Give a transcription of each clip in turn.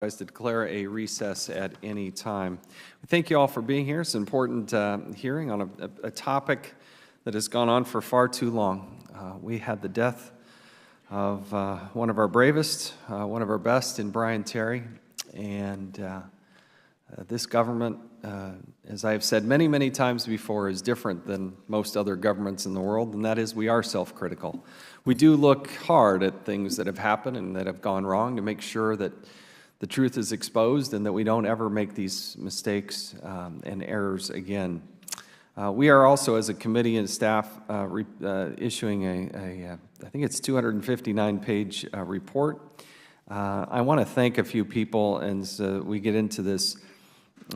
To declare a recess at any time. Thank you all for being here. It's an important hearing on a topic that has gone on for far too long. We had the death of one of our bravest, one of our best in Brian Terry, and this government, as I have said many, many times before, is different than most other governments in the world, and that is we are self-critical. We do look hard at things that have happened and that have gone wrong to make sure that the truth is exposed and that we don't ever make these mistakes and errors again. We are also, as a committee and staff, issuing I think it's 259-page report. I want to thank a few people as we get into this.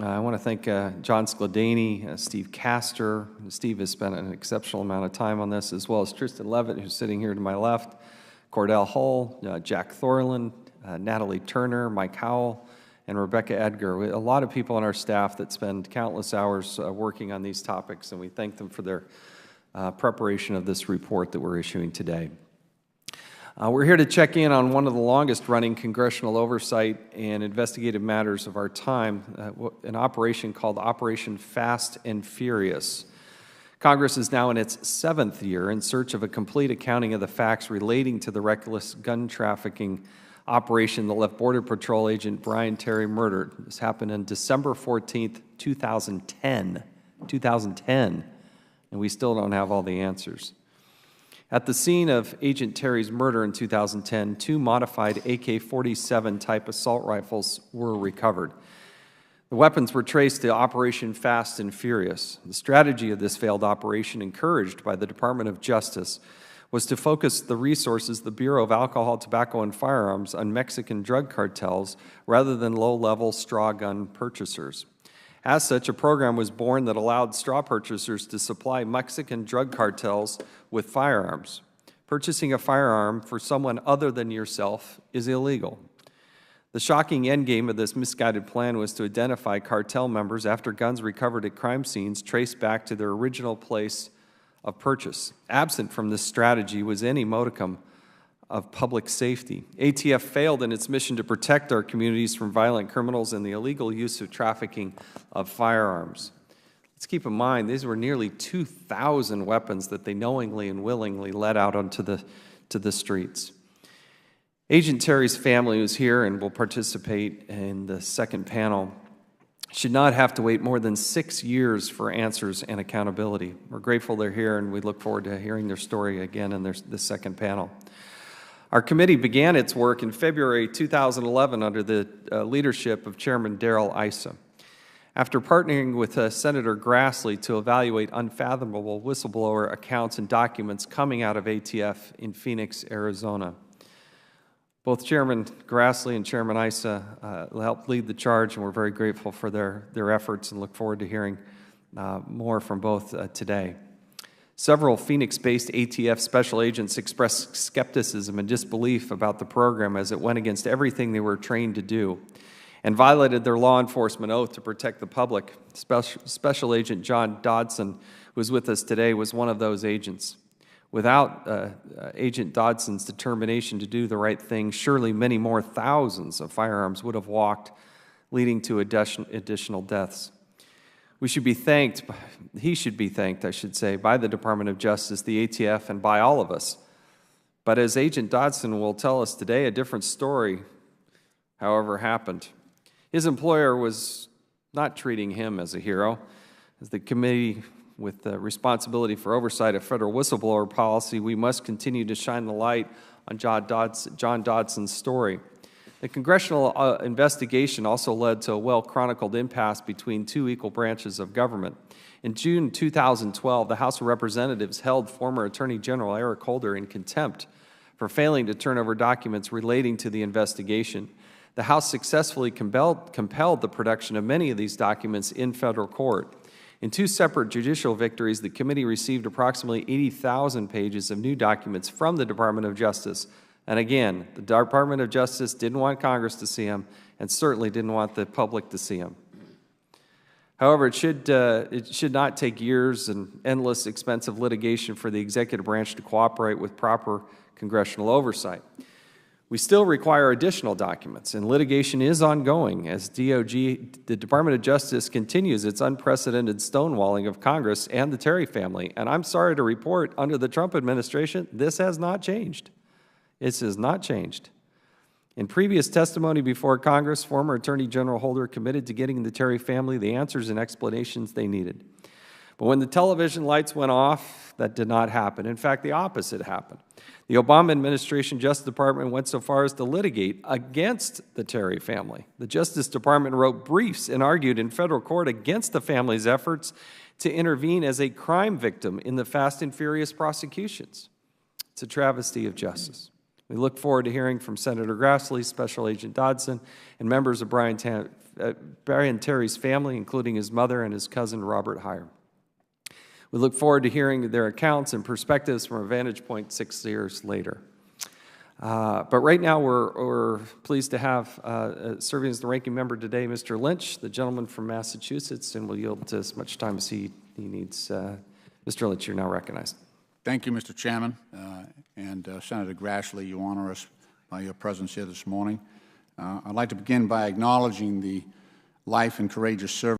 I want to thank John Skladany, Steve Castor. Steve has spent an exceptional amount of time on this, as well as Tristan Levitt, who's sitting here to my left, Cordell Hull, Jack Thorland, Natalie Turner, Mike Howell, and Rebecca Edgar. A lot of people on our staff that spend countless hours working on these topics, and we thank them for their preparation of this report that we're issuing today. We're here to check in on one of the longest-running congressional oversight and investigative matters of our time, an operation called Operation Fast and Furious. Congress is now in its 7th year in search of a complete accounting of the facts relating to the reckless gun trafficking operation that left Border Patrol agent Brian Terry murdered. This happened on December 14th, 2010, and we still don't have all the answers. At the scene of Agent Terry's murder in 2010, 2 modified AK-47 type assault rifles were recovered. The weapons were traced to Operation Fast and Furious. The strategy of this failed operation, encouraged by the Department of Justice, was to focus the resources of the Bureau of Alcohol, Tobacco, and Firearms on Mexican drug cartels rather than low-level straw gun purchasers. As such, a program was born that allowed straw purchasers to supply Mexican drug cartels with firearms. Purchasing a firearm for someone other than yourself is illegal. The shocking endgame of this misguided plan was to identify cartel members after guns recovered at crime scenes traced back to their original place of purchase. Absent from this strategy was any modicum of public safety. ATF failed in its mission to protect our communities from violent criminals and the illegal use of trafficking of firearms. Let's keep in mind, these were nearly 2,000 weapons that they knowingly and willingly let out onto the streets. Agent Terry's family, who's here and will participate in the second panel, should not have to wait more than 6 years for answers and accountability. We're grateful they're here, and we look forward to hearing their story again in the second panel. Our committee began its work in February 2011 under the leadership of Chairman Darrell Issa. After partnering with Senator Grassley to evaluate unfathomable whistleblower accounts and documents coming out of ATF in Phoenix, Arizona. Both Chairman Grassley and Chairman Issa helped lead the charge, and we're very grateful for their efforts and look forward to hearing more from both today. Several Phoenix-based ATF special agents expressed skepticism and disbelief about the program as it went against everything they were trained to do and violated their law enforcement oath to protect the public. Special Agent John Dodson, who is with us today, was one of those agents. Without Agent Dodson's determination to do the right thing, surely many more thousands of firearms would have walked, leading to additional deaths. He should be thanked, I should say, by the Department of Justice, the ATF, and by all of us. But as Agent Dodson will tell us today, a different story, however, happened. His employer was not treating him as a hero. As the committee with the responsibility for oversight of federal whistleblower policy, we must continue to shine the light on John Dodson's story. The congressional investigation also led to a well-chronicled impasse between 2 equal branches of government. In June 2012, the House of Representatives held former Attorney General Eric Holder in contempt for failing to turn over documents relating to the investigation. The House successfully compelled the production of many of these documents in federal court. In 2 separate judicial victories, the committee received approximately 80,000 pages of new documents from the Department of Justice. And again, the Department of Justice didn't want Congress to see them and certainly didn't want the public to see them. However, it should not take years and endless expensive litigation for the executive branch to cooperate with proper congressional oversight. We still require additional documents, and litigation is ongoing as DOJ, the Department of Justice, continues its unprecedented stonewalling of Congress and the Terry family. And I'm sorry to report, under the Trump administration, this has not changed. This has not changed. In previous testimony before Congress, former Attorney General Holder committed to getting the Terry family the answers and explanations they needed. But when the television lights went off, that did not happen. In fact, the opposite happened. The Obama administration Justice Department went so far as to litigate against the Terry family. The Justice Department wrote briefs and argued in federal court against the family's efforts to intervene as a crime victim in the Fast and Furious prosecutions. It's a travesty of justice. We look forward to hearing from Senator Grassley, Special Agent Dodson, and members of Brian Terry's family, including his mother and his cousin, Robert Heyer. We look forward to hearing their accounts and perspectives from a vantage point 6 years later. But right now, we're pleased to have serving as the ranking member today, Mr. Lynch, the gentleman from Massachusetts, and we'll yield as much time as he needs. Mr. Lynch, you're now recognized. Thank you, Mr. Chairman. Senator Grassley, you honor us by your presence here this morning. I'd like to begin by acknowledging the life and courageous service